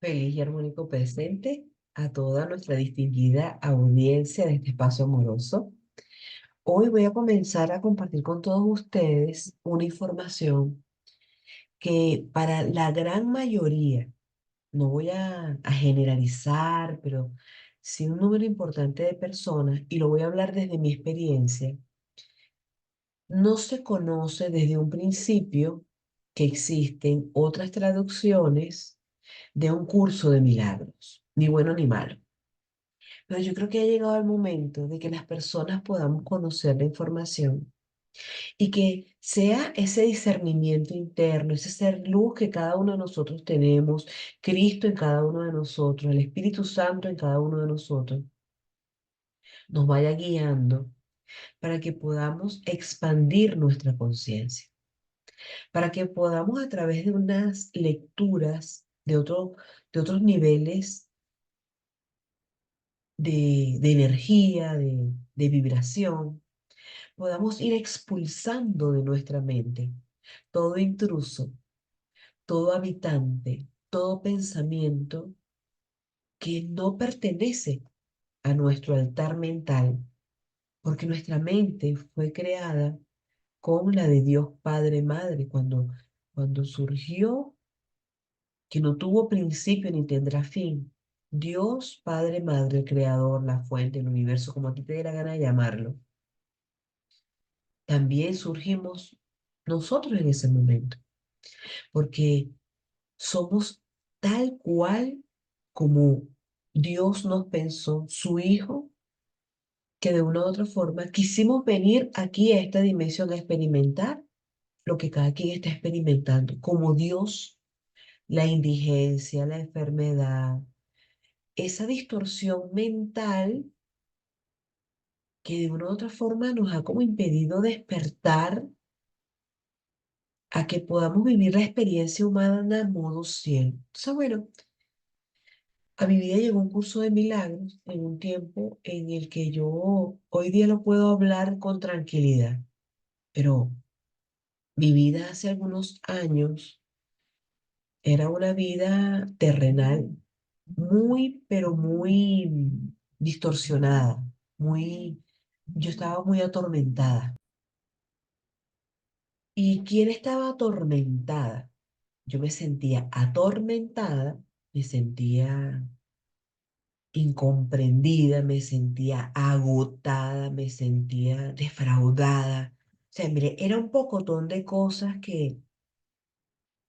Feliz y armónico presente a toda nuestra distinguida audiencia de este espacio amoroso. Hoy voy a comenzar a compartir con todos ustedes una información que para la gran mayoría, no voy a generalizar, pero sí un número importante de personas, y lo voy a hablar desde mi experiencia, no se conoce desde un principio que existen otras traducciones de un curso de milagros, ni bueno ni malo. Pero yo creo que ha llegado el momento de que las personas podamos conocer la información y que sea ese discernimiento interno, ese ser luz que cada uno de nosotros tenemos, Cristo en cada uno de nosotros, el Espíritu Santo en cada uno de nosotros, nos vaya guiando para que podamos expandir nuestra conciencia, para que podamos a través de unas lecturas de otros niveles de energía, de vibración, podamos ir expulsando de nuestra mente todo intruso, todo habitante, todo pensamiento que no pertenece a nuestro altar mental, porque nuestra mente fue creada con la de Dios Padre Madre cuando surgió, que no tuvo principio ni tendrá fin. Dios Padre Madre, el Creador, la fuente, el universo, como a ti te dé la gana de llamarlo, también surgimos nosotros en ese momento, porque somos tal cual como Dios nos pensó, su Hijo, que de una u otra forma quisimos venir aquí a esta dimensión a experimentar lo que cada quien está experimentando, como Dios, la indigencia, la enfermedad, esa distorsión mental que de una u otra forma nos ha como impedido despertar a que podamos vivir la experiencia humana a modo 100. Entonces, bueno, a mi vida llegó un curso de milagros en un tiempo en el que yo hoy día lo puedo hablar con tranquilidad, pero mi vida hace algunos años era una vida terrenal muy, pero muy distorsionada, yo estaba muy atormentada. ¿Y quién estaba atormentada? Yo me sentía atormentada, me sentía incomprendida, me sentía agotada, me sentía defraudada. O sea, mire, era un pocotón de cosas que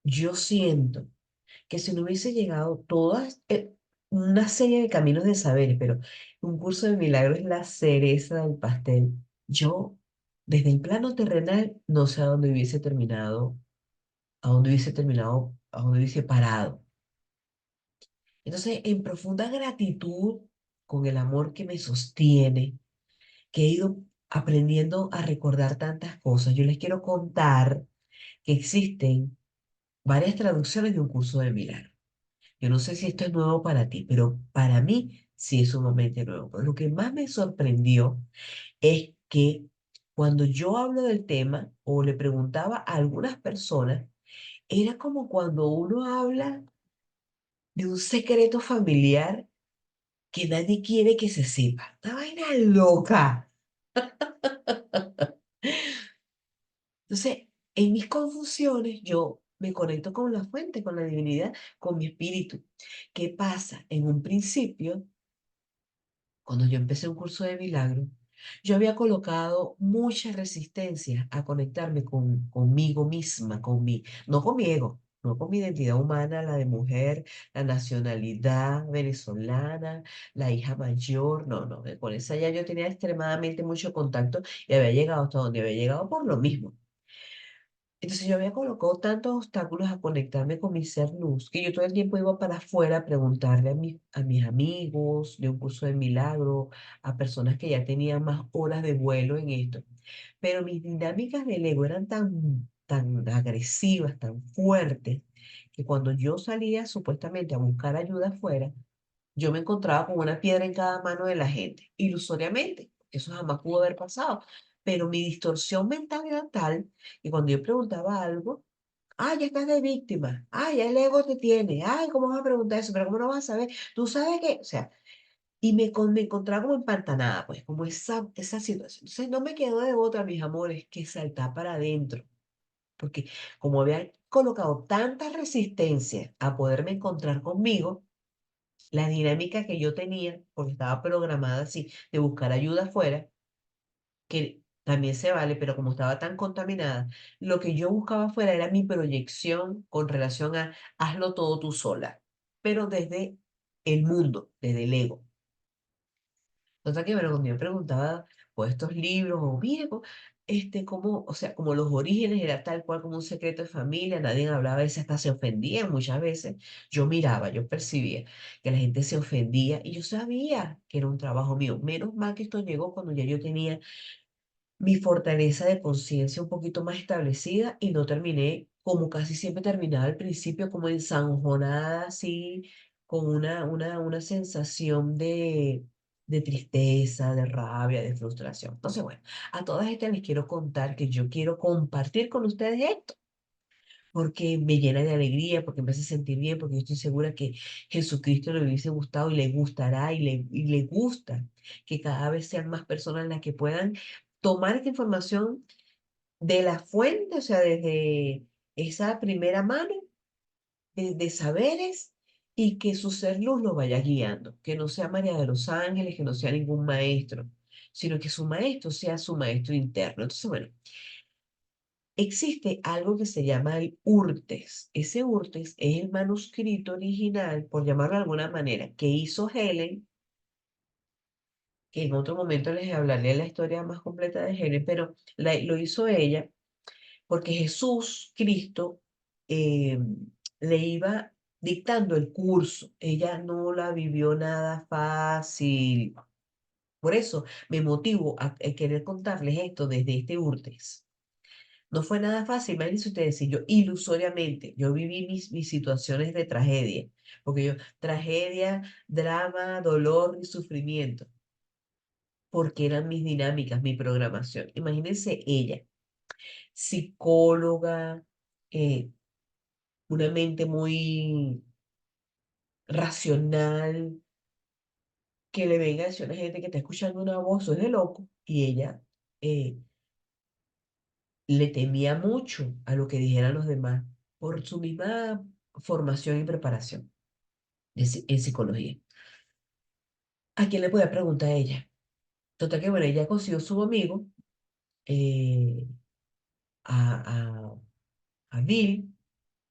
yo siento que si no hubiese llegado todas, una serie de caminos de saberes, pero un curso de milagros es la cereza del pastel. Yo, desde el plano terrenal, no sé a dónde hubiese terminado, a dónde hubiese parado. Entonces, en profunda gratitud, con el amor que me sostiene, que he ido aprendiendo a recordar tantas cosas, yo les quiero contar que existen varias traducciones de un curso de milagro. Yo no sé si esto es nuevo para ti, pero para mí sí es sumamente nuevo. Pero lo que más me sorprendió es que cuando yo hablo del tema o le preguntaba a algunas personas, era como cuando uno habla de un secreto familiar que nadie quiere que se sepa. Esta vaina loca. Entonces, en mis confusiones, yo me conecto con la fuente, con la divinidad, con mi espíritu. ¿Qué pasa? En un principio, cuando yo empecé un curso de milagro, yo había colocado mucha resistencia a conectarme conmigo misma, no con mi ego, no con mi identidad humana, la de mujer, la nacionalidad venezolana, la hija mayor, no, no, con esa ya yo tenía extremadamente mucho contacto y había llegado hasta donde había llegado por lo mismo. Entonces yo había colocado tantos obstáculos a conectarme con mi ser luz que yo todo el tiempo iba para afuera a preguntarle a mis amigos de un curso de milagro, a personas que ya tenían más horas de vuelo en esto. Pero mis dinámicas del ego eran tan agresivas, tan fuertes, que cuando yo salía supuestamente a buscar ayuda afuera, yo me encontraba con una piedra en cada mano de la gente, ilusoriamente. Eso jamás pudo haber pasado. Pero mi distorsión mental era tal que cuando yo preguntaba algo, Ay, ya estás de víctima. Ay, el ego te tiene. Ay, ¿cómo vas a preguntar eso? Pero ¿cómo no vas a saber? Tú sabes que, o sea, y me encontraba como empantanada, pues, como esa situación. Entonces no me quedó de otra, mis amores, que saltar para adentro. Porque como había colocado tanta resistencia a poderme encontrar conmigo, la dinámica que yo tenía, porque estaba programada así, de buscar ayuda afuera, que también se vale, pero como estaba tan contaminada, lo que yo buscaba afuera era mi proyección con relación a hazlo todo tú sola, pero desde el mundo, desde el ego. Nota que, bueno, cuando yo preguntaba por estos libros, o mire, cómo, o sea, como los orígenes era tal cual como un secreto de familia, nadie hablaba de eso, hasta se ofendían muchas veces. Yo miraba, yo percibía que la gente se ofendía y yo sabía que era un trabajo mío. Menos mal que esto llegó cuando ya yo tenía mi fortaleza de conciencia un poquito más establecida y no terminé como casi siempre terminaba al principio, como ensanjonada, así, con una sensación de tristeza, de rabia, de frustración. Entonces, bueno, a todas estas les quiero contar que yo quiero compartir con ustedes esto. Porque me llena de alegría, porque me hace sentir bien, porque yo estoy segura que Jesucristo le hubiese gustado y le gustará y le gusta que cada vez sean más personas las que puedan tomar esta información de la fuente, o sea, desde esa primera mano de saberes y que su ser luz lo vaya guiando, que no sea María de los Ángeles, que no sea ningún maestro, sino que su maestro sea su maestro interno. Entonces, bueno, existe algo que se llama el Urtes. Ese Urtes es el manuscrito original, por llamarlo de alguna manera, que hizo Helen, que en otro momento les hablaré la historia más completa de Helen, pero lo hizo ella porque Jesús, Cristo, eh, le iba dictando el curso. Ella no la vivió nada fácil. Por eso me motivo a querer contarles esto desde este Urtes. No fue nada fácil, imagínense ustedes, si yo ilusoriamente, yo viví mis situaciones de tragedia, porque yo, tragedia, drama, dolor y sufrimiento, porque eran mis dinámicas, mi programación. Imagínense ella, psicóloga, eh, una mente muy racional, que le venga a decir a una gente que está escuchando una voz, es de loco, y ella eh, le temía mucho a lo que dijeran los demás por su misma formación y preparación en psicología. ¿A quién le podía preguntar a ella? Total que, bueno, ella consiguió su amigo, eh, a, a Bill,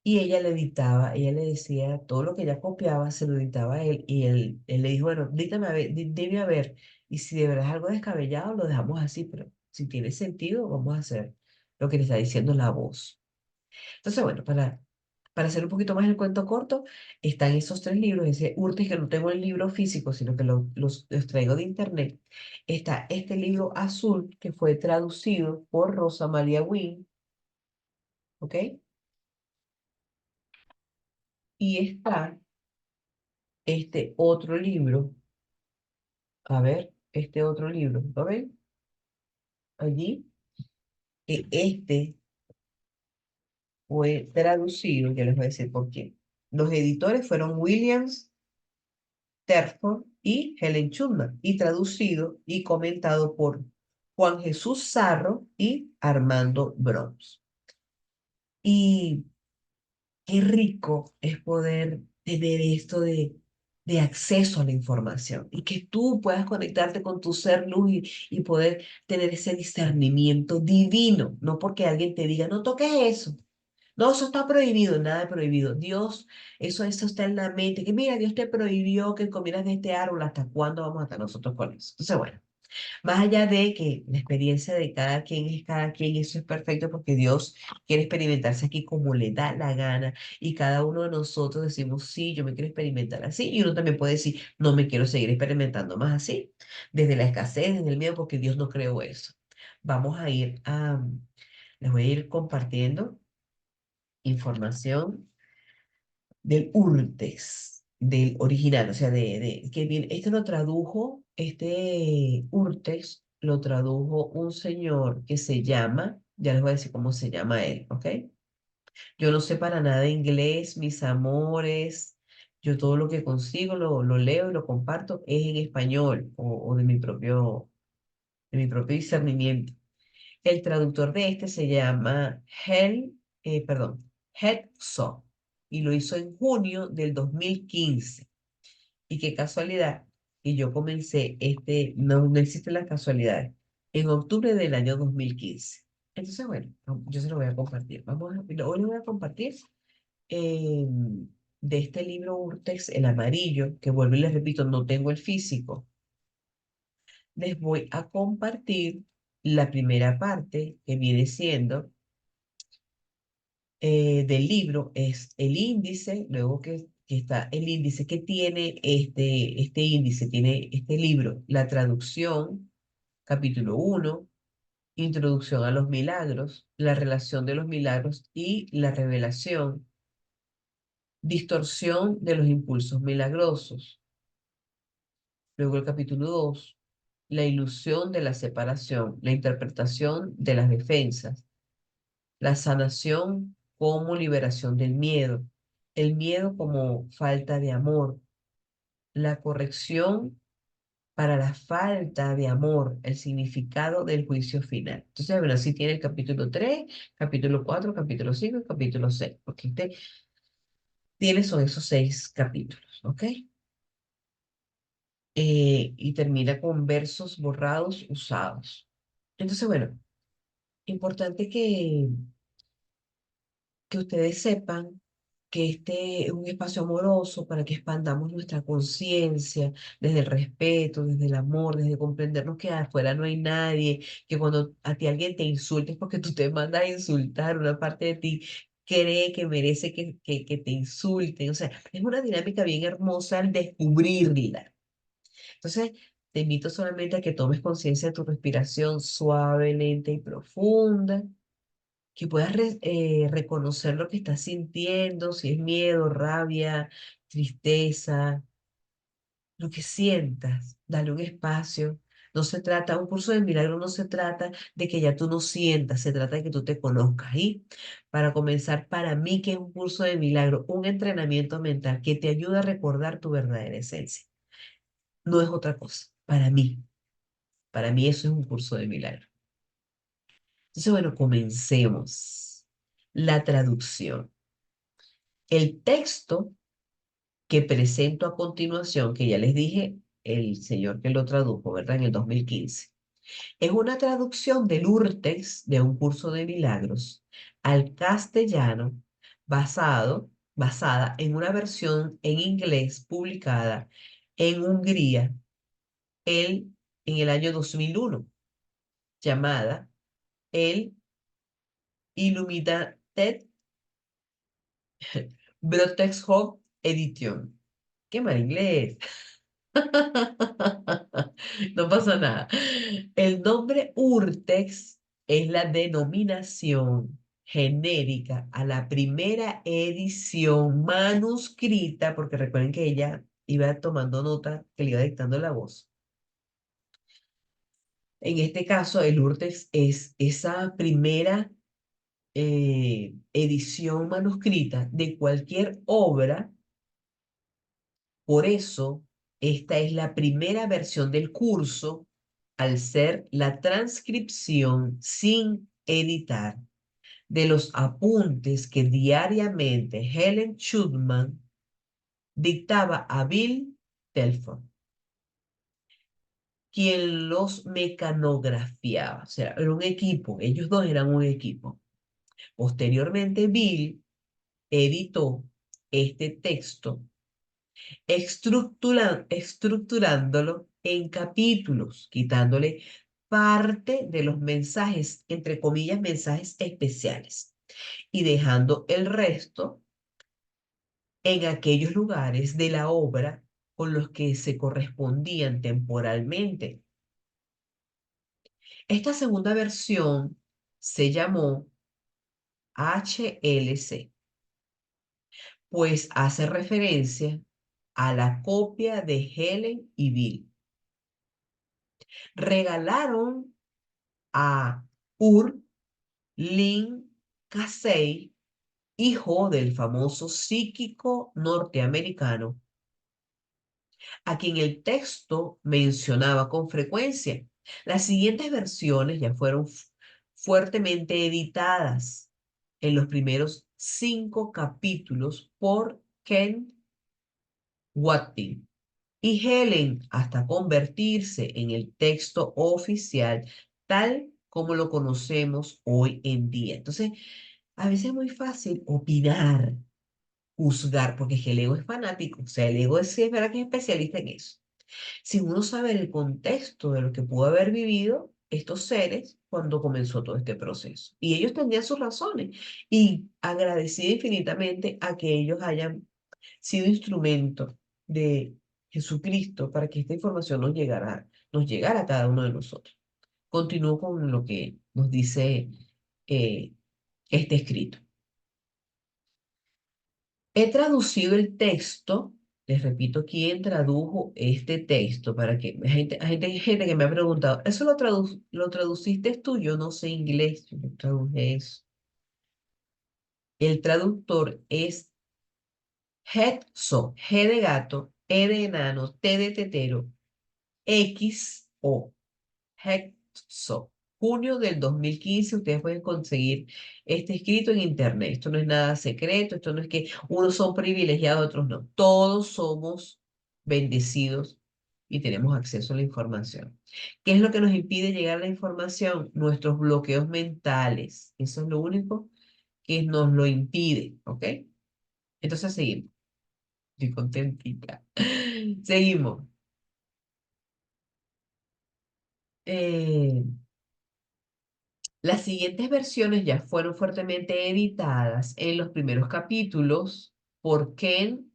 y ella le dictaba, ella le decía todo lo que ella copiaba, se lo dictaba a él, y él le dijo, bueno, dígame a ver, dime a ver, y si de verdad es algo descabellado, lo dejamos así, pero si tiene sentido, vamos a hacer lo que le está diciendo la voz. Entonces, bueno, para hacer un poquito más el cuento corto, están esos tres libros, ese Urtis que no tengo el libro físico, sino que los traigo de internet. Está este libro azul que fue traducido por Rosa María Wynn, ¿ok? Y está este otro libro, a ver, este otro libro, ¿lo ven? Allí, que este fue traducido, ya les voy a decir por quién. Los editores fueron Williams Terford y Helen Schulman, y traducido y comentado por Juan Jesús Sarro y Armando Broms. Y qué rico es poder tener esto de acceso a la información y que tú puedas conectarte con tu ser luz y poder tener ese discernimiento divino, no porque alguien te diga, no toques eso. No, eso está prohibido, nada de prohibido. Dios, eso está en la mente, que mira, Dios te prohibió que comieras de este árbol, ¿hasta cuándo vamos a estar nosotros con eso? Entonces, bueno, más allá de que la experiencia de cada quien es cada quien, eso es perfecto porque Dios quiere experimentarse aquí como le da la gana y cada uno de nosotros decimos, sí, yo me quiero experimentar así y uno también puede decir, no me quiero seguir experimentando más así, desde la escasez, desde el miedo, porque Dios no creó eso. Vamos a ir a, les voy a ir compartiendo información del Urtex, del original, o sea, que bien, este lo tradujo, este Urtex lo tradujo un señor que se llama, ya les voy a decir cómo se llama él, ¿ok? Yo no sé para nada inglés, mis amores. Yo todo lo que consigo lo leo y lo comparto es en español o de mi propio discernimiento. El traductor de este se llama Head y lo hizo en junio del 2015. Y qué casualidad, y yo comencé no existen las casualidades, en octubre del año 2015. Entonces, bueno, yo se lo voy a compartir. Hoy le voy a compartir eh, de este libro Urtex, el amarillo, que vuelvo y les repito, no tengo el físico. Les voy a compartir la primera parte que viene siendo del libro, es el índice, luego que está el índice que tiene este índice, tiene este libro, la traducción, capítulo uno, introducción a los milagros, la relación de los milagros y la revelación, distorsión de los impulsos milagrosos. Luego el capítulo 2, la ilusión de la separación, la interpretación de las defensas, la sanación como liberación del miedo, el miedo como falta de amor, la corrección para la falta de amor, el significado del juicio final. Entonces, bueno, así tiene el capítulo 3, capítulo 4, capítulo 5 y capítulo 6, porque tiene son esos 6 capítulos, ¿ok? Y termina con versos borrados, usados. Entonces, bueno, importante que ustedes sepan que este es un espacio amoroso para que expandamos nuestra conciencia desde el respeto, desde el amor, desde comprendernos que afuera no hay nadie, que cuando a ti alguien te insulte es porque tú te mandas a insultar, una parte de ti cree que merece que te insulten. O sea, es una dinámica bien hermosa al descubrirla. Entonces, te invito solamente a que tomes conciencia de tu respiración suave, lenta y profunda, que puedas reconocer lo que estás sintiendo, si es miedo, rabia, tristeza, lo que sientas, dale un espacio. No se trata, un curso de milagro no se trata de que ya tú no sientas, se trata de que tú te conozcas. Y para comenzar, para mí, que es un curso de milagro, un entrenamiento mental que te ayuda a recordar tu verdadera esencia. No es otra cosa, para mí eso es un curso de milagro. Entonces, bueno, comencemos. La traducción. El texto que presento a continuación, que ya les dije, el señor que lo tradujo, ¿verdad? En el 2015, es una traducción del Urtext de un curso de milagros al castellano basada en una versión en inglés publicada en Hungría el, en el año 2001, llamada el Illuminated Brotekshop Edition. ¡Qué mal inglés! No pasa nada. El nombre Urtex es la denominación genérica a la primera edición manuscrita, porque recuerden que ella iba tomando nota, que le iba dictando la voz. En este caso, el Urtex es esa primera edición manuscrita de cualquier obra. Por eso, esta es la primera versión del curso, al ser la transcripción sin editar de los apuntes que diariamente Helen Schulman dictaba a Bill Telford, quien los mecanografiaba. O sea, era un equipo, ellos dos eran un equipo. Posteriormente, Bill editó este texto estructurándolo en capítulos, quitándole parte de los mensajes, entre comillas, mensajes especiales, y dejando el resto en aquellos lugares de la obra con los que se correspondían temporalmente. Esta segunda versión se llamó HLC, pues hace referencia a la copia de Helen y Bill. Regalaron a Ur Lin Casey hijo del famoso psíquico norteamericano, a quien el texto mencionaba con frecuencia. Las siguientes versiones ya fueron fuertemente editadas en los primeros 5 capítulos por Ken Watting y Helen hasta convertirse en el texto oficial tal como lo conocemos hoy en día. Entonces, a veces es muy fácil opinar, juzgar, porque es que el ego es fanático, o sea, el ego sí es verdad que es especialista en eso. Si uno sabe el contexto de lo que pudo haber vivido estos seres cuando comenzó todo este proceso. Y ellos tenían sus razones. Y agradecida infinitamente a que ellos hayan sido instrumento de Jesucristo para que esta información nos llegara a cada uno de nosotros. Continúo con lo que nos dice eh, este escrito. He traducido el texto, les repito, ¿quién tradujo este texto? Para que hay gente que me ha preguntado, ¿eso lo traduciste tú? Yo no sé inglés, yo no traduje eso. El traductor es Hetzo, G de gato, E de enano, T de tetero, X o Hetzo. Junio del 2015, ustedes pueden conseguir este escrito en internet. Esto no es nada secreto, esto no es que unos son privilegiados, otros no. Todos somos bendecidos y tenemos acceso a la información. ¿Qué es lo que nos impide llegar a la información? Nuestros bloqueos mentales. Eso es lo único que nos lo impide, ¿ok? Entonces seguimos. Estoy contentita. Seguimos. Eh, Las siguientes versiones ya fueron fuertemente editadas en los primeros capítulos por Ken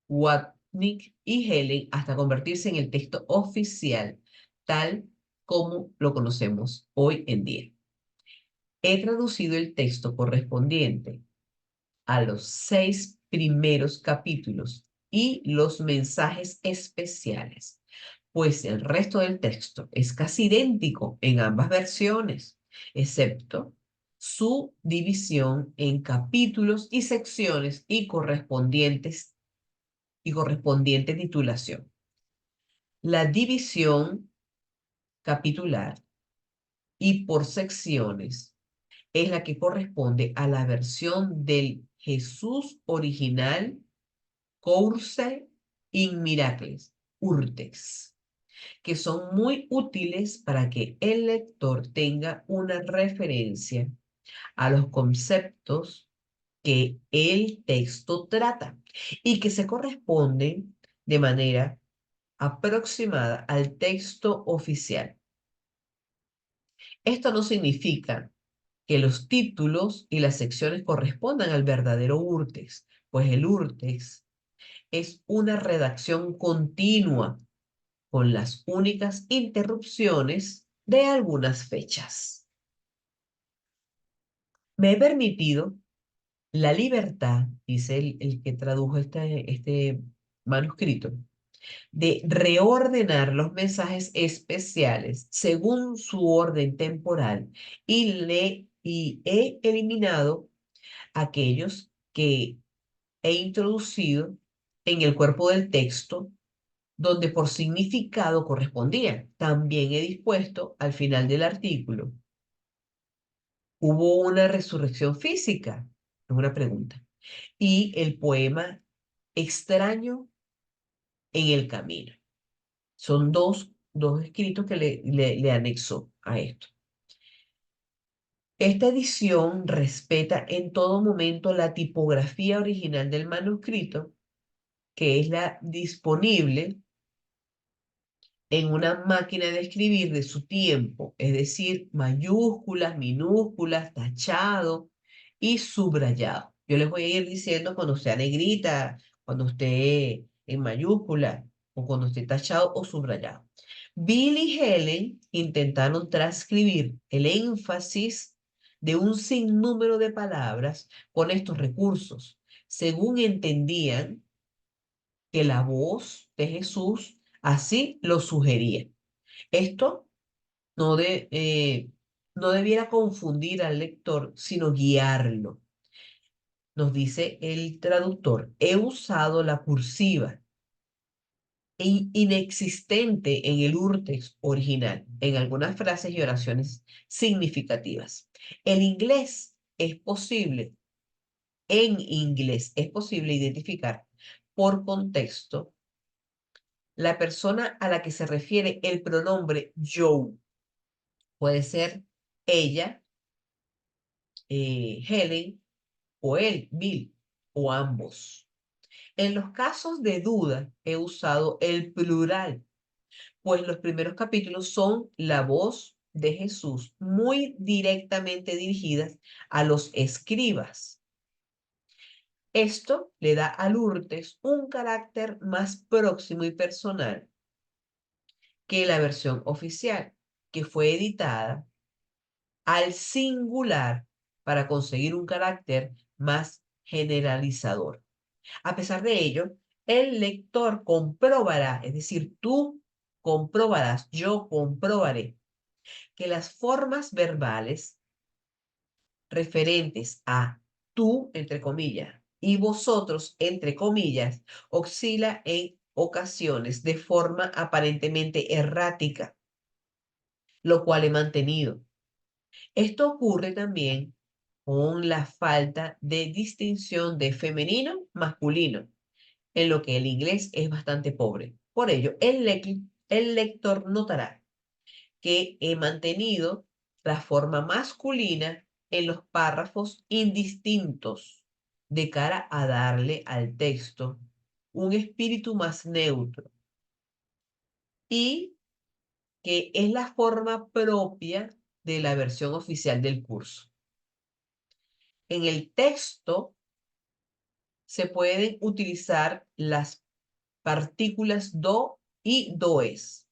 Watnick y Helen hasta convertirse en el texto oficial, tal como lo conocemos hoy en día. He traducido el texto correspondiente a los 6 primeros capítulos y los mensajes especiales, pues el resto del texto es casi idéntico en ambas versiones, excepto su división en capítulos y secciones y correspondiente titulación. La división capitular y por secciones es la que corresponde a la versión del Jesús original Course in Miracles, Urtex, que son muy útiles para que el lector tenga una referencia a los conceptos que el texto trata y que se corresponden de manera aproximada al texto oficial. Esto no significa que los títulos y las secciones correspondan al verdadero Urtex, pues el Urtex es una redacción continua con las únicas interrupciones de algunas fechas. Me he permitido la libertad, dice el que tradujo este manuscrito, de reordenar los mensajes especiales según su orden temporal y he eliminado aquellos que he introducido en el cuerpo del texto donde por significado correspondía. También he dispuesto al final del artículo, ¿hubo una resurrección física? Es una pregunta. Y el poema Extraño en el camino. Son dos escritos que le anexó a esto. Esta edición respeta en todo momento la tipografía original del manuscrito, que es la disponible en una máquina de escribir de su tiempo, es decir, mayúsculas, minúsculas, tachado y subrayado. Yo les voy a ir diciendo cuando sea negrita, cuando esté en mayúscula o cuando esté tachado o subrayado. Bill y Helen intentaron transcribir el énfasis de un sinnúmero de palabras con estos recursos, según entendían que la voz de Jesús así lo sugería. Esto no, no debiera confundir al lector, sino guiarlo. nos dice el traductor, he usado la cursiva inexistente en el urtext original, en algunas frases y oraciones significativas. En inglés es posible identificar por contexto la persona a la que se refiere el pronombre yo. Puede ser ella, Helen, o él, Bill, o ambos. En los casos de duda he usado el plural, pues los primeros capítulos son la voz de Jesús muy directamente dirigidas a los escribas. Esto le da a Lourdes un carácter más próximo y personal que la versión oficial, que fue editada al singular para conseguir un carácter más generalizador. A pesar de ello, el lector comprobará, es decir, tú comprobarás, yo comprobaré, que las formas verbales referentes a tú, entre comillas, y vosotros, entre comillas, oscila en ocasiones de forma aparentemente errática, lo cual he mantenido. Esto ocurre también con la falta de distinción de femenino, masculino, en lo que el inglés es bastante pobre. Por ello, el lector notará que he mantenido la forma masculina en los párrafos indistintos de cara a darle al texto un espíritu más neutro y que es la forma propia de la versión oficial del curso. En el texto se pueden utilizar las partículas do y does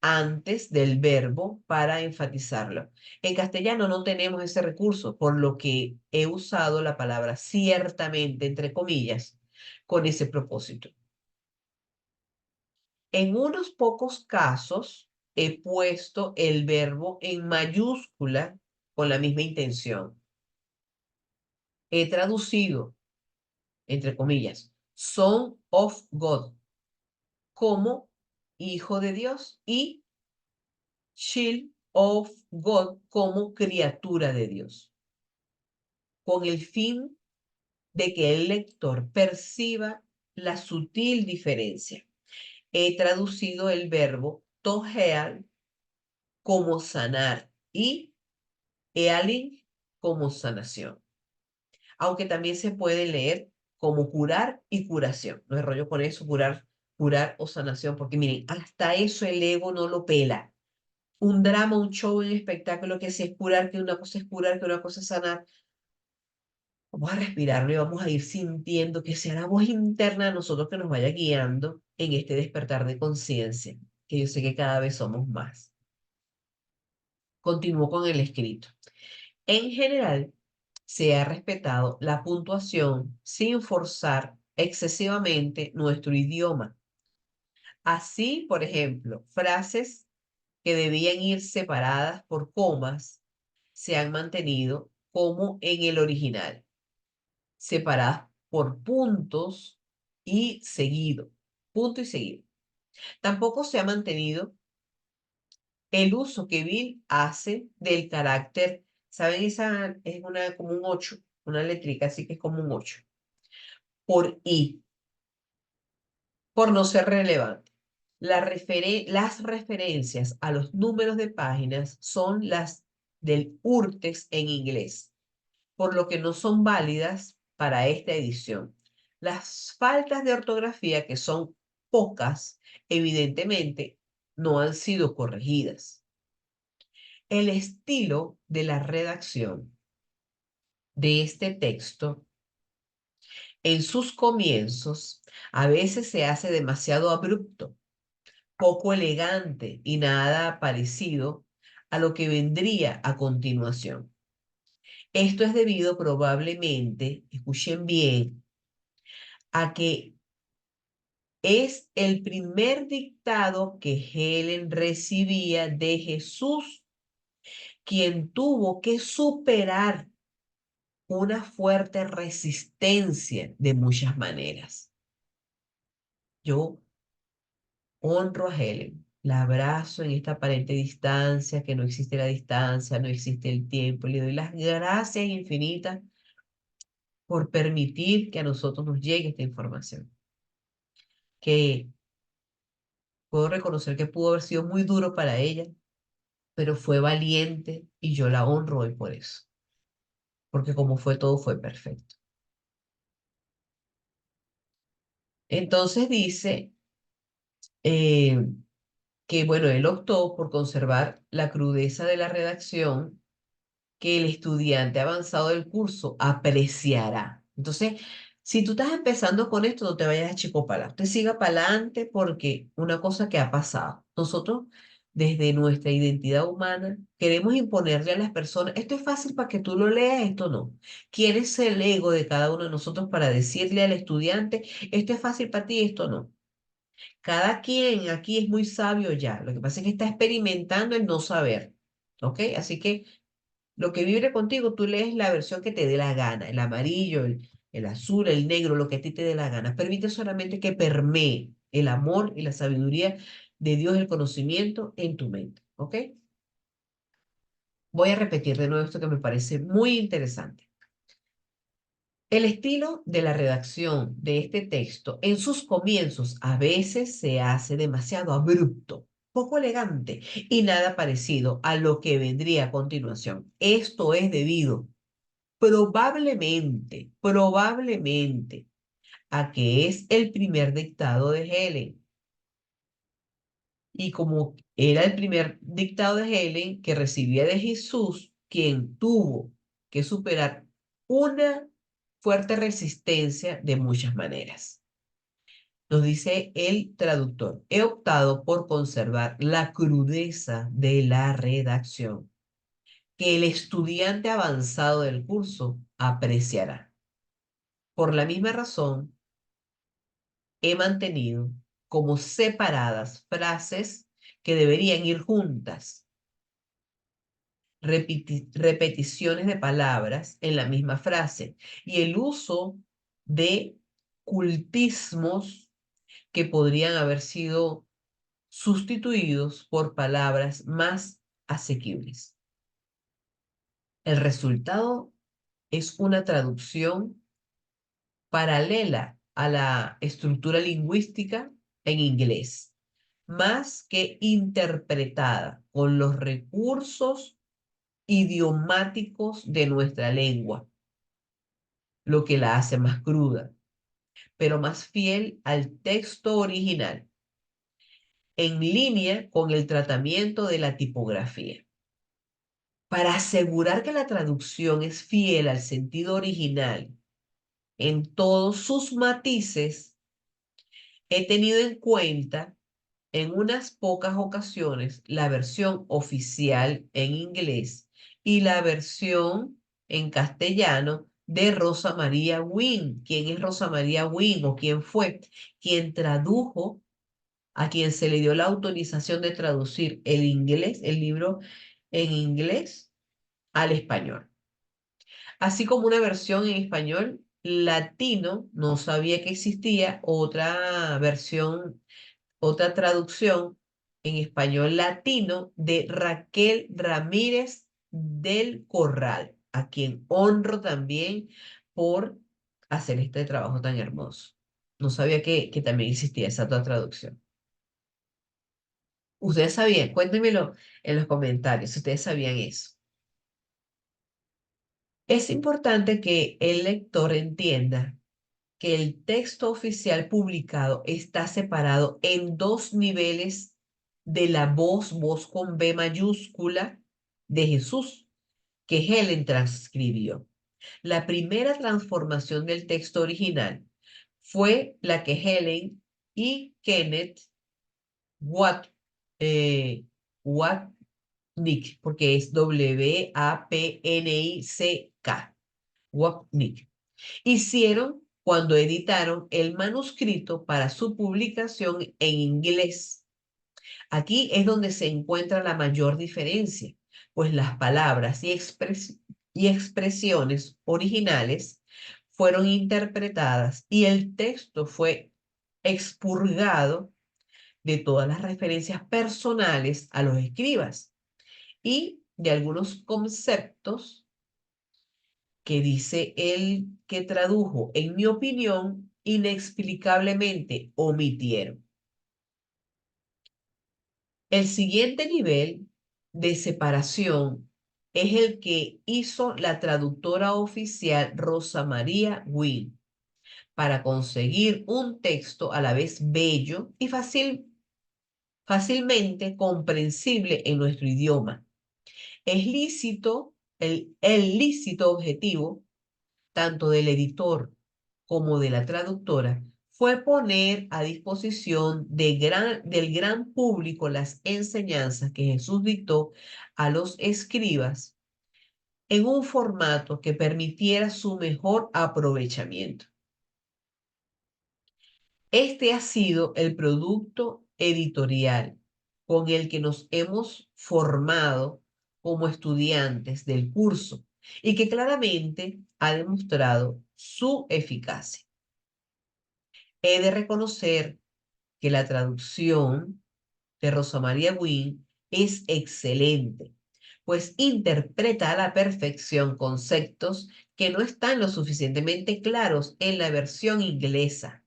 antes del verbo para enfatizarlo. En castellano no tenemos ese recurso, por lo que he usado la palabra ciertamente, entre comillas, con ese propósito. En unos pocos casos he puesto el verbo en mayúscula con la misma intención. He traducido, entre comillas, Son of God como hijo de Dios y Child of God como criatura de Dios, con el fin de que el lector perciba la sutil diferencia. He traducido el verbo to heal como sanar y healing como sanación, aunque también se puede leer como curar y curación. No es rollo con eso, curar o sanación, porque miren, hasta eso el ego no lo pela. Un drama, un show, un espectáculo que si es curar, que una cosa es curar, que una cosa es sanar. Vamos a respirarlo y vamos a ir sintiendo que sea la voz interna de nosotros que nos vaya guiando en este despertar de conciencia, que yo sé que cada vez somos más. Continúo con el escrito. En general, se ha respetado la puntuación sin forzar excesivamente nuestro idioma. Así, por ejemplo, frases que debían ir separadas por comas se han mantenido como en el original, separadas por puntos y seguido, punto y seguido. Tampoco se ha mantenido el uso que Bill hace del carácter, ¿saben? Esa es como un 8, una letrica, así que es como un 8, por I, por no ser relevante. Las referencias a los números de páginas son las del urtext en inglés, por lo que no son válidas para esta edición. Las faltas de ortografía, que son pocas, evidentemente no han sido corregidas. El estilo de la redacción de este texto en sus comienzos a veces se hace demasiado abrupto, poco elegante y nada parecido a lo que vendría a continuación. Esto es debido probablemente, escuchen bien, a que es el primer dictado que Helen recibía de Jesús, quien tuvo que superar una fuerte resistencia de muchas maneras. Yo honro a Helen, la abrazo en esta aparente distancia, que no existe la distancia, no existe el tiempo. Le doy las gracias infinitas por permitir que a nosotros nos llegue esta información. Que puedo reconocer que pudo haber sido muy duro para ella, pero fue valiente y yo la honro hoy por eso, porque como fue todo fue perfecto. Entonces dice eh, que, bueno, él optó por conservar la crudeza de la redacción que el estudiante avanzado del curso apreciará. Entonces, si tú estás empezando con esto, no te vayas a chicopalar, te siga para adelante porque una cosa que ha pasado, nosotros desde nuestra identidad humana queremos imponerle a las personas, esto es fácil para que tú lo leas, esto no. ¿Quién es el ego de cada uno de nosotros para decirle al estudiante, esto es fácil para ti, esto no? Cada quien aquí es muy sabio ya, lo que pasa es que está experimentando el no saber, ¿ok? Así que lo que vibre contigo, tú lees la versión que te dé la gana, el amarillo, el azul, el negro, lo que a ti te dé la gana. Permite solamente que permee el amor y la sabiduría de Dios, el conocimiento en tu mente. ¿Ok? Voy a repetir de nuevo esto que me parece muy interesante. El estilo de la redacción de este texto en sus comienzos a veces se hace demasiado abrupto, poco elegante y nada parecido a lo que vendría a continuación. Esto es debido probablemente, a que es el primer dictado de Helen. Y como era el primer dictado de Helen que recibía de Jesús, quien tuvo que superar una fuerte resistencia de muchas maneras. Nos dice el traductor, he optado por conservar la crudeza de la redacción, que el estudiante avanzado del curso apreciará. Por la misma razón, he mantenido como separadas frases que deberían ir juntas, repeticiones de palabras en la misma frase y el uso de cultismos que podrían haber sido sustituidos por palabras más asequibles. El resultado es una traducción paralela a la estructura lingüística en inglés, más que interpretada con los recursos idiomáticos de nuestra lengua, lo que la hace más cruda, pero más fiel al texto original, en línea con el tratamiento de la tipografía. Para asegurar que la traducción es fiel al sentido original en todos sus matices, he tenido en cuenta en unas pocas ocasiones la versión oficial en inglés y la versión en castellano de Rosa María Wynn. ¿Quién es Rosa María Wynn o quién fue? Quien tradujo, a quien se le dio la autorización de traducir el inglés, el libro en inglés al español. Así como una versión en español latino, no sabía que existía otra versión, otra traducción en español latino de Raquel Ramírez del Corral, a quien honro también por hacer este trabajo tan hermoso. No sabía que también existía esa otra traducción. Ustedes sabían, cuéntenmelo en los comentarios si ustedes sabían eso. Es importante que el lector entienda que el texto oficial publicado está separado en dos niveles de la voz con B mayúscula de Jesús, que Helen transcribió. La primera transformación del texto original fue la que Helen y Kenneth Watt, Watnick, porque es Wapnick, Watnick, hicieron cuando editaron el manuscrito para su publicación en inglés. Aquí es donde se encuentra la mayor diferencia, pues las palabras y y expresiones originales fueron interpretadas y el texto fue expurgado de todas las referencias personales a los escribas y de algunos conceptos que dice él que tradujo, en mi opinión, inexplicablemente omitieron. El siguiente nivel de separación es el que hizo la traductora oficial Rosa María Wynne para conseguir un texto a la vez bello y fácilmente comprensible en nuestro idioma. Es lícito, el lícito objetivo, tanto del editor como de la traductora, fue poner a disposición del gran público las enseñanzas que Jesús dictó a los escribas en un formato que permitiera su mejor aprovechamiento. Este ha sido el producto editorial con el que nos hemos formado como estudiantes del curso y que claramente ha demostrado su eficacia. He de reconocer que la traducción de Rosa María Wynne es excelente, pues interpreta a la perfección conceptos que no están lo suficientemente claros en la versión inglesa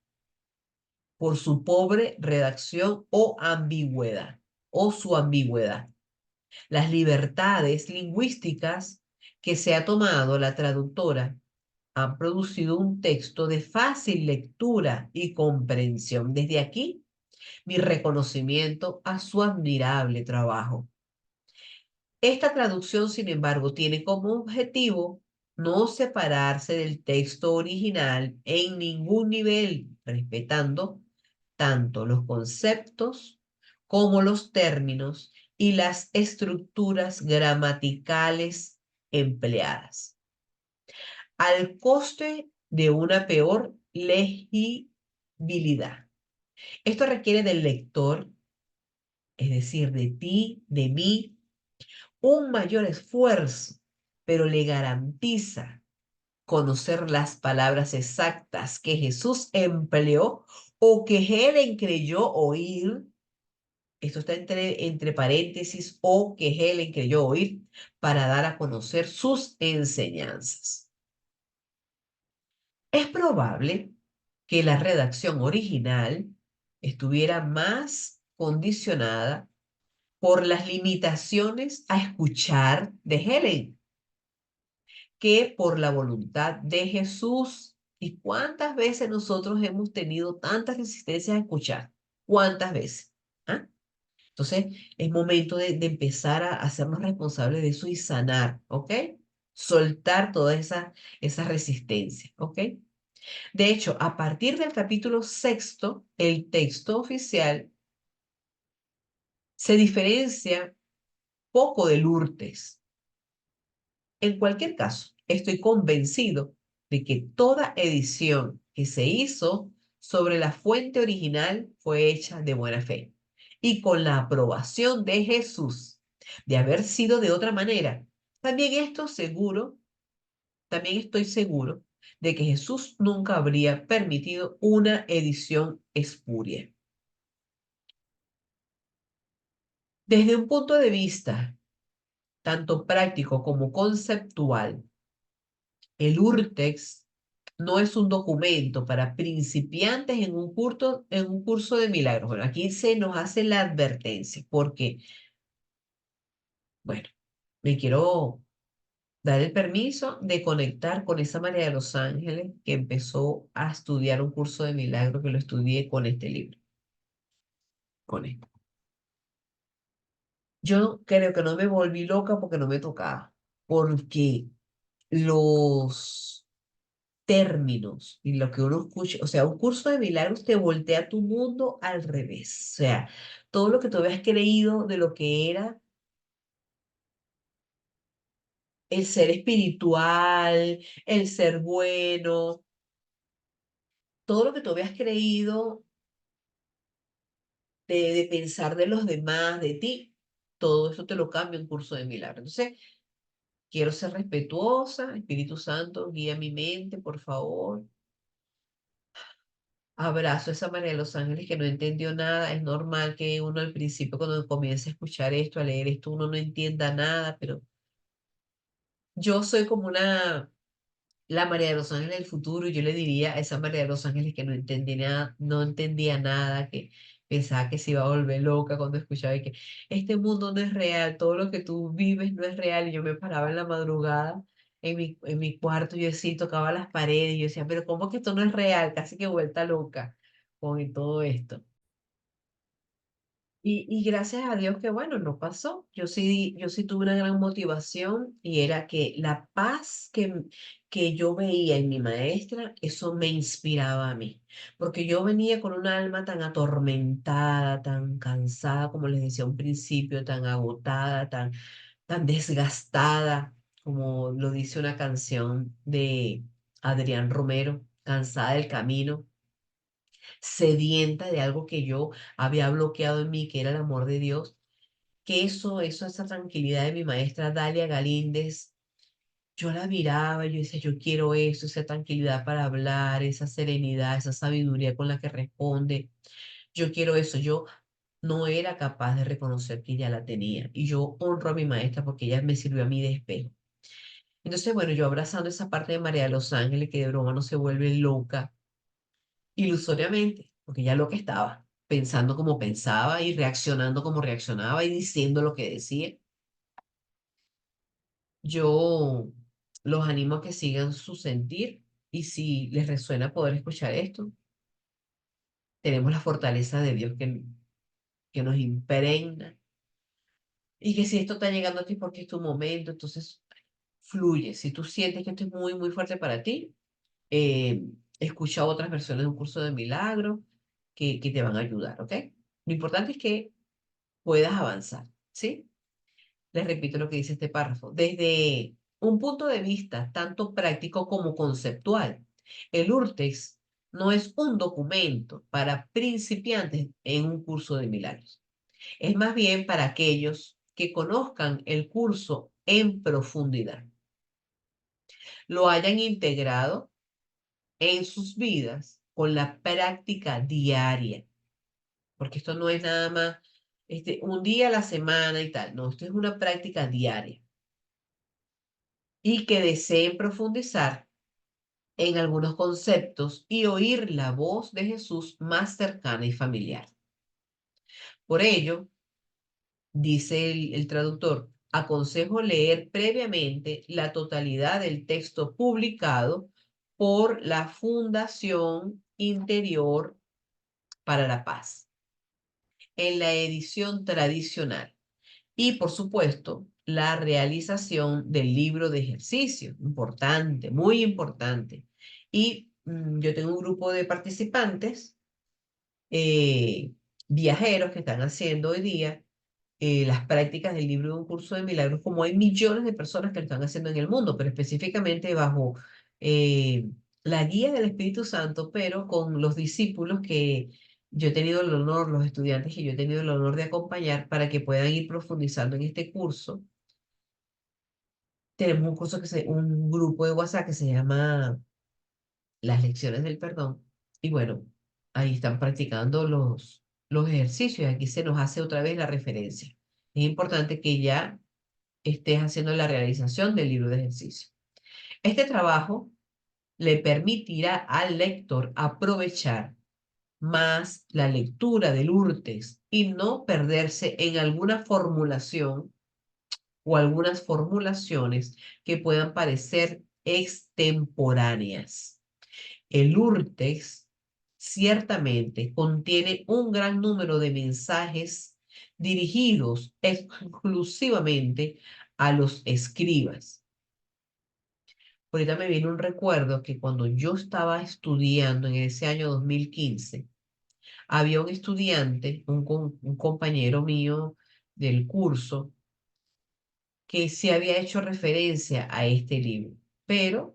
por su pobre redacción o su ambigüedad. Las libertades lingüísticas que se ha tomado la traductora han producido un texto de fácil lectura y comprensión. Desde aquí, mi reconocimiento a su admirable trabajo. Esta traducción, sin embargo, tiene como objetivo no separarse del texto original en ningún nivel, respetando tanto los conceptos como los términos y las estructuras gramaticales empleadas, al coste de una peor legibilidad. Esto requiere del lector, es decir, de ti, de mí, un mayor esfuerzo, pero le garantiza conocer las palabras exactas que Jesús empleó o que Helen creyó oír. Esto está entre paréntesis, o que Helen creyó oír para dar a conocer sus enseñanzas. Es probable que la redacción original estuviera más condicionada por las limitaciones a escuchar de Helen que por la voluntad de Jesús. ¿Y cuántas veces nosotros hemos tenido tantas resistencias a escuchar? ¿Cuántas veces? ¿Ah? Entonces, es momento de empezar a hacernos responsables de eso y sanar, ¿ok? Soltar toda esa resistencia, ¿ok? De hecho, a partir del capítulo sexto, el texto oficial se diferencia poco de Lourdes. En cualquier caso, estoy convencido de que toda edición que se hizo sobre la fuente original fue hecha de buena fe y con la aprobación de Jesús. De haber sido de otra manera, también estoy seguro de que Jesús nunca habría permitido una edición espuria. Desde un punto de vista tanto práctico como conceptual, el Urtext no es un documento para principiantes en un curso de milagros. Bueno, aquí se nos hace la advertencia porque, bueno, me quiero dar el permiso de conectar con esa María de los Ángeles que empezó a estudiar un curso de milagros que lo estudié con este libro, con esto. Yo creo que no me volví loca porque no me tocaba, porque los términos y lo que uno escucha, o sea, un curso de milagros te voltea tu mundo al revés, o sea, todo lo que tú habías creído de lo que era el ser espiritual, el ser bueno, todo lo que tú habías creído de pensar de los demás, de ti, todo eso te lo cambia un curso de milagros. Entonces, quiero ser respetuosa, Espíritu Santo, guía mi mente, por favor. Abrazo a esa María de los Ángeles que no entendió nada. Es normal que uno al principio, cuando comience a escuchar esto, a leer esto, uno no entienda nada, pero yo soy como la María de los Ángeles del futuro, y yo le diría a esa María de los Ángeles que no entendía nada, que pensaba que se iba a volver loca cuando escuchaba que este mundo no es real, todo lo que tú vives no es real, y yo me paraba en la madrugada en mi cuarto, yo decía, tocaba las paredes, y yo decía, pero ¿cómo que esto no es real? Casi que vuelta loca con todo esto. Y gracias a Dios que bueno, no pasó. Yo sí tuve una gran motivación, y era que la paz que yo veía en mi maestra, eso me inspiraba a mí. Porque yo venía con un alma tan atormentada, tan cansada, como les decía a un principio, tan agotada, tan desgastada, como lo dice una canción de Adrián Romero, cansada del camino, sedienta de algo que yo había bloqueado en mí, que era el amor de Dios, que esa tranquilidad de mi maestra Dalia Galíndez, yo la miraba, yo decía, yo quiero eso, esa tranquilidad para hablar, esa serenidad, esa sabiduría con la que responde, yo quiero eso, yo no era capaz de reconocer que ella la tenía, y yo honro a mi maestra porque ella me sirvió a mí de espejo. Entonces, bueno, yo abrazando esa parte de María de los Ángeles, que de broma no se vuelve loca, ilusoriamente, porque ya lo que estaba, pensando como pensaba y reaccionando como reaccionaba y diciendo lo que decía. Yo los animo a que sigan su sentir, y si les resuena poder escuchar esto, tenemos la fortaleza de Dios que nos impregna, y que si esto está llegando a ti porque es tu momento, entonces fluye. Si tú sientes que esto es muy, muy fuerte para ti, eh, escucha a otras versiones de un curso de milagro que te van a ayudar, ¿ok? Lo importante es que puedas avanzar, ¿sí? Les repito lo que dice este párrafo. Desde un punto de vista tanto práctico como conceptual, el URTEX no es un documento para principiantes en un curso de milagros. Es más bien para aquellos que conozcan el curso en profundidad, lo hayan integrado en sus vidas con la práctica diaria, porque esto no es nada más un día a la semana y tal, no, esto es una práctica diaria, y que deseen profundizar en algunos conceptos y oír la voz de Jesús más cercana y familiar. Por ello, dice el traductor, aconsejo leer previamente la totalidad del texto publicado por la Fundación Interior para la Paz en la edición tradicional. Y por supuesto, la realización del libro de ejercicio, importante, muy importante. Y yo tengo un grupo de participantes, eh, viajeros, que están haciendo hoy día las prácticas del libro de un curso de milagros, como hay millones de personas que lo están haciendo en el mundo, pero específicamente bajo eh, la guía del Espíritu Santo, pero con los discípulos que yo he tenido el honor, los estudiantes que yo he tenido el honor de acompañar para que puedan ir profundizando en este curso. Tenemos un grupo de WhatsApp que se llama Las Lecciones del Perdón, y bueno, ahí están practicando los ejercicios, y aquí se nos hace otra vez la referencia. Es importante que ya estés haciendo la realización del libro de ejercicio. Este trabajo le permitirá al lector aprovechar más la lectura del Urtext y no perderse en alguna formulación o algunas formulaciones que puedan parecer extemporáneas. El Urtext ciertamente contiene un gran número de mensajes dirigidos exclusivamente a los escribas. Ahorita me viene un recuerdo que cuando yo estaba estudiando en ese año 2015, había un estudiante, un compañero mío del curso, que se había hecho referencia a este libro, pero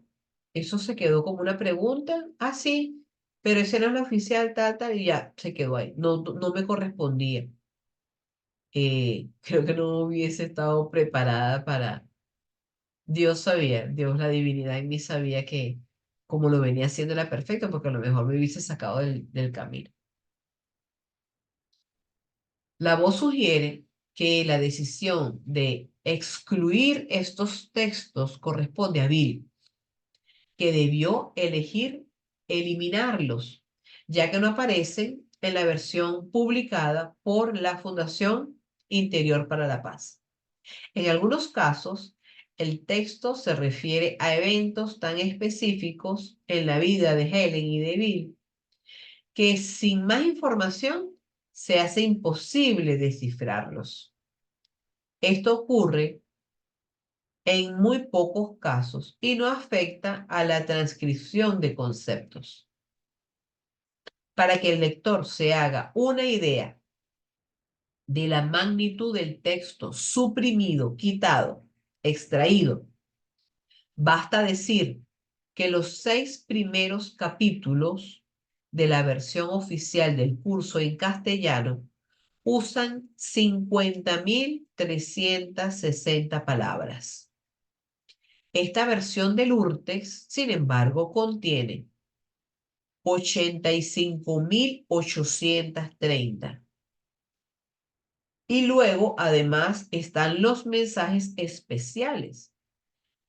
eso se quedó como una pregunta, ah, sí, pero ese no es la oficial, tal, tal, y ya se quedó ahí, no me correspondía. Creo que no hubiese estado preparada Dios sabía, Dios, la divinidad en mí sabía que como lo venía haciendo era perfecto, porque a lo mejor me hubiese sacado del camino. La voz sugiere que la decisión de excluir estos textos corresponde a Bill, que debió elegir eliminarlos, ya que no aparecen en la versión publicada por la Fundación Interior para la Paz. En algunos casos, el texto se refiere a eventos tan específicos en la vida de Helen y de Bill que sin más información se hace imposible descifrarlos. Esto ocurre en muy pocos casos y no afecta a la transcripción de conceptos. Para que el lector se haga una idea de la magnitud del texto suprimido, quitado, extraído, basta decir que los 6 primeros capítulos de la versión oficial del curso en castellano usan 50.360 palabras. Esta versión del Urtext, sin embargo, contiene 85.830. Y luego, además, están los mensajes especiales,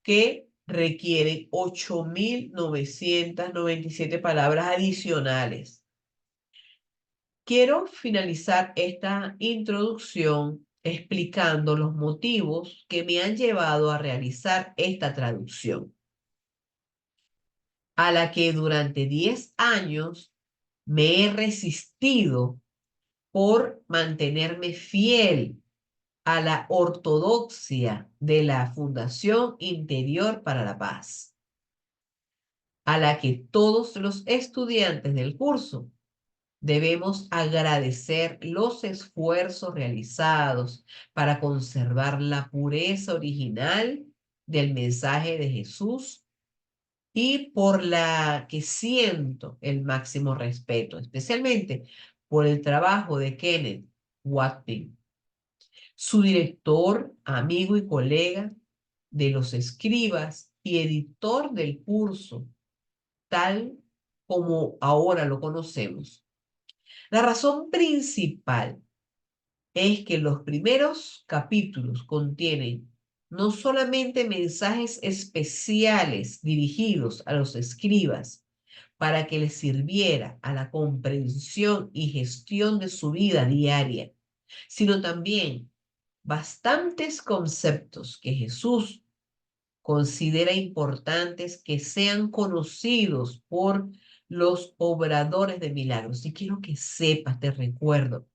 que requieren 8.997 palabras adicionales. Quiero finalizar esta introducción explicando los motivos que me han llevado a realizar esta traducción, a la que durante 10 años me he resistido por mantenerme fiel a la ortodoxia de la Fundación Interior para la Paz, a la que todos los estudiantes del curso debemos agradecer los esfuerzos realizados para conservar la pureza original del mensaje de Jesús, y por la que siento el máximo respeto, especialmente por el trabajo de Kenneth Watkin, su director, amigo y colega de los escribas y editor del curso, tal como ahora lo conocemos. La razón principal es que los primeros capítulos contienen no solamente mensajes especiales dirigidos a los escribas para que les sirviera a la comprensión y gestión de su vida diaria, sino también bastantes conceptos que Jesús considera importantes que sean conocidos por los obradores de milagros. Y quiero que sepas, te recuerdo,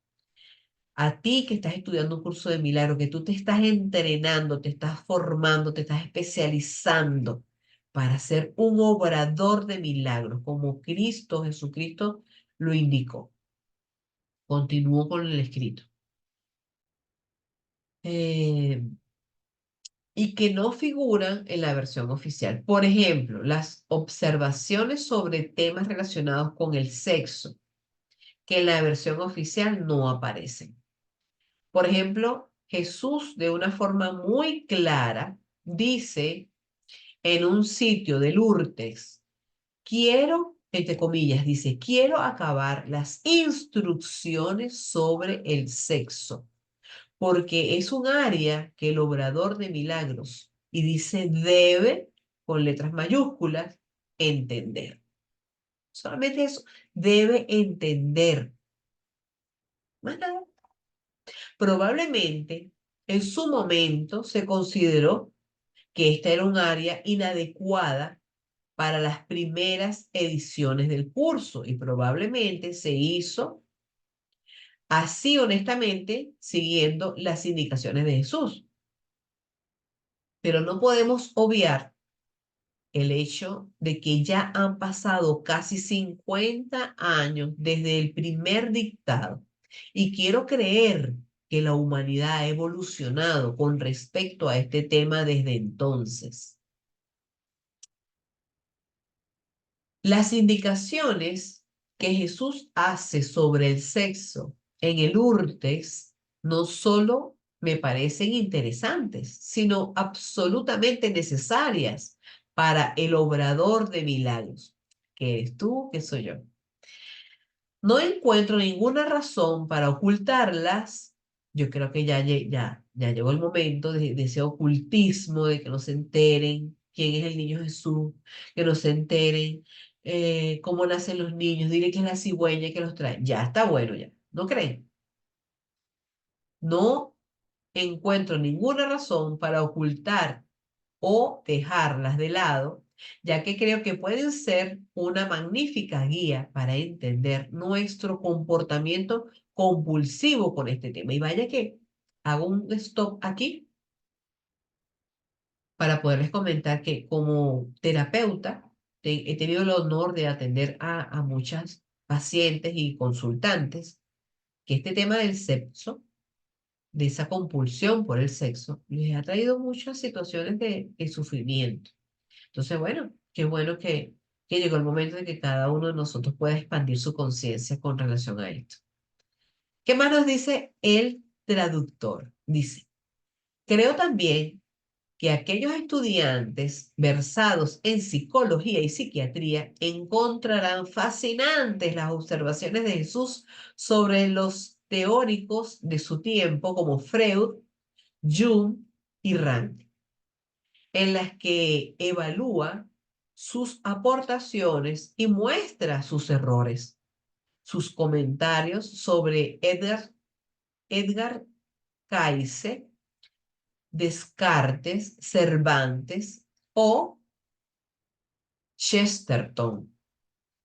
a ti que estás estudiando un curso de milagro, que tú te estás entrenando, te estás formando, te estás especializando para ser un obrador de milagros, como Cristo, Jesucristo, lo indicó. Continúo con el escrito. Y que no figuran en la versión oficial. Por ejemplo, las observaciones sobre temas relacionados con el sexo, que en la versión oficial no aparecen. Por ejemplo, Jesús de una forma muy clara dice en un sitio del Urtext, quiero, entre comillas, dice, quiero acabar las instrucciones sobre el sexo, porque es un área que el obrador de milagros, y dice debe, con letras mayúsculas, entender. Solamente eso, debe entender. Más nada. Probablemente en su momento se consideró que esta era un área inadecuada para las primeras ediciones del curso y probablemente se hizo así honestamente siguiendo las indicaciones de Jesús. Pero no podemos obviar el hecho de que ya han pasado casi 50 años desde el primer dictado y quiero creer que la humanidad ha evolucionado con respecto a este tema desde entonces. Las indicaciones que Jesús hace sobre el sexo en el Urtext no solo me parecen interesantes, sino absolutamente necesarias para el obrador de milagros, que eres tú, que soy yo. No encuentro ninguna razón para ocultarlas. Yo creo que ya llegó el momento de ese ocultismo, de que no se enteren quién es el niño Jesús, que no se enteren cómo nacen los niños, dile que es la cigüeña que los trae. Ya está bueno, ya. ¿No creen? No encuentro ninguna razón para ocultar o dejarlas de lado, ya que creo que pueden ser una magnífica guía para entender nuestro comportamiento compulsivo con este tema. Y vaya que hago un stop aquí para poderles comentar que como terapeuta he tenido el honor de atender a muchas pacientes y consultantes que este tema del sexo, de esa compulsión por el sexo, les ha traído muchas situaciones de sufrimiento. Entonces, bueno que llegó el momento de que cada uno de nosotros pueda expandir su conciencia con relación a esto. ¿Qué más nos dice el traductor? Dice, creo también que aquellos estudiantes versados en psicología y psiquiatría encontrarán fascinantes las observaciones de Jesús sobre los teóricos de su tiempo como Freud, Jung y Rand, en las que evalúa sus aportaciones y muestra sus errores. Sus comentarios sobre Edgar Cayce, Descartes, Cervantes o Chesterton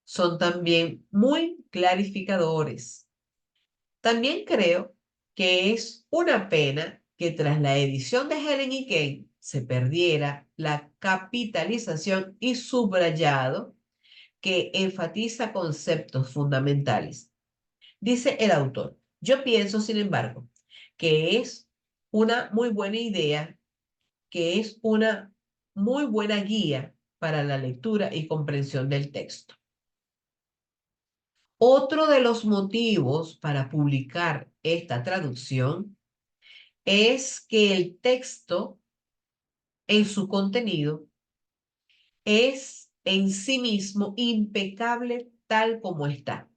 son también muy clarificadores. También creo que es una pena que tras la edición de Helen y Kane se perdiera la capitalización y subrayado que enfatiza conceptos fundamentales. Dice el autor, yo pienso, sin embargo, que es una muy buena idea, que es una muy buena guía para la lectura y comprensión del texto. Otro de los motivos para publicar esta traducción es que el texto en su contenido es en sí mismo impecable tal como está.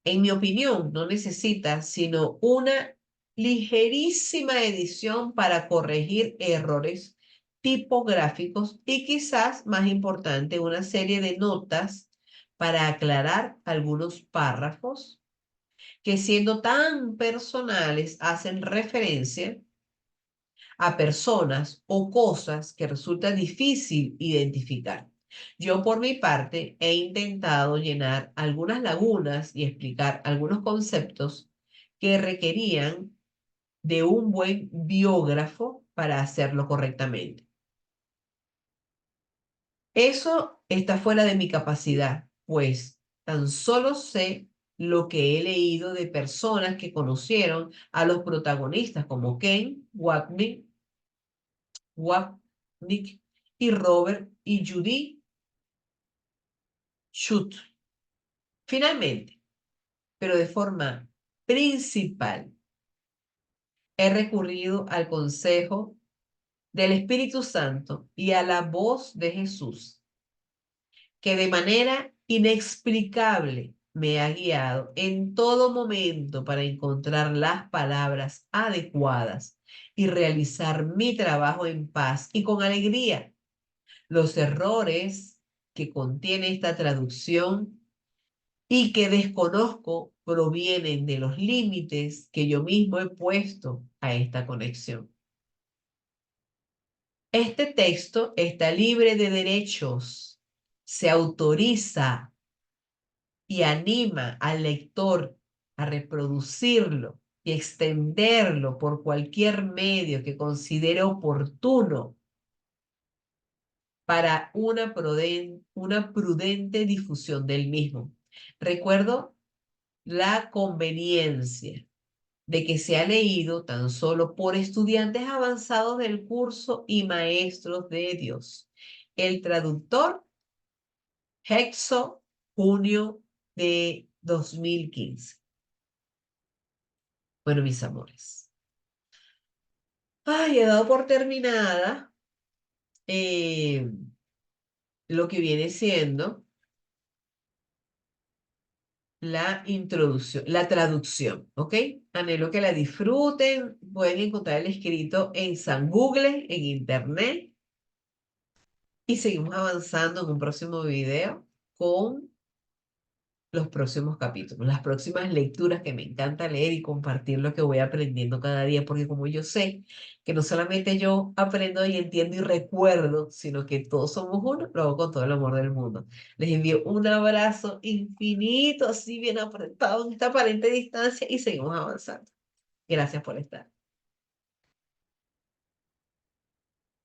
En mi opinión, no necesita sino una ligerísima edición para corregir errores tipográficos y quizás más importante, una serie de notas para aclarar algunos párrafos que siendo tan personales hacen referencia a personas o cosas que resulta difícil identificar. Yo por mi parte he intentado llenar algunas lagunas y explicar algunos conceptos que requerían de un buen biógrafo para hacerlo correctamente. Eso está fuera de mi capacidad, pues tan solo sé lo que he leído de personas que conocieron a los protagonistas como Ken Watney, Nick y Robert y Judy Schutt. Finalmente, pero de forma principal, he recurrido al consejo del Espíritu Santo y a la voz de Jesús, que de manera inexplicable me ha guiado en todo momento para encontrar las palabras adecuadas y realizar mi trabajo en paz y con alegría. Los errores que contiene esta traducción y que desconozco provienen de los límites que yo mismo he puesto a esta conexión. Este texto está libre de derechos, se autoriza y anima al lector a reproducirlo y extenderlo por cualquier medio que considere oportuno para una prudente difusión del mismo. Recuerdo la conveniencia de que se ha leído tan solo por estudiantes avanzados del curso y maestros de Dios. El traductor, Hexo, junio de 2015. Bueno, mis amores, Ay, he dado por terminada eh, lo que viene siendo la introducción, la traducción, ¿ok? Anhelo que la disfruten. Pueden encontrar el escrito en San Google, en Internet, y seguimos avanzando en un próximo video con los próximos capítulos, las próximas lecturas que me encanta leer y compartir lo que voy aprendiendo cada día, porque como yo sé que no solamente yo aprendo y entiendo y recuerdo, sino que todos somos uno, lo hago con todo el amor del mundo. Les envío un abrazo infinito, así bien apretado en esta aparente distancia y seguimos avanzando. Gracias por estar.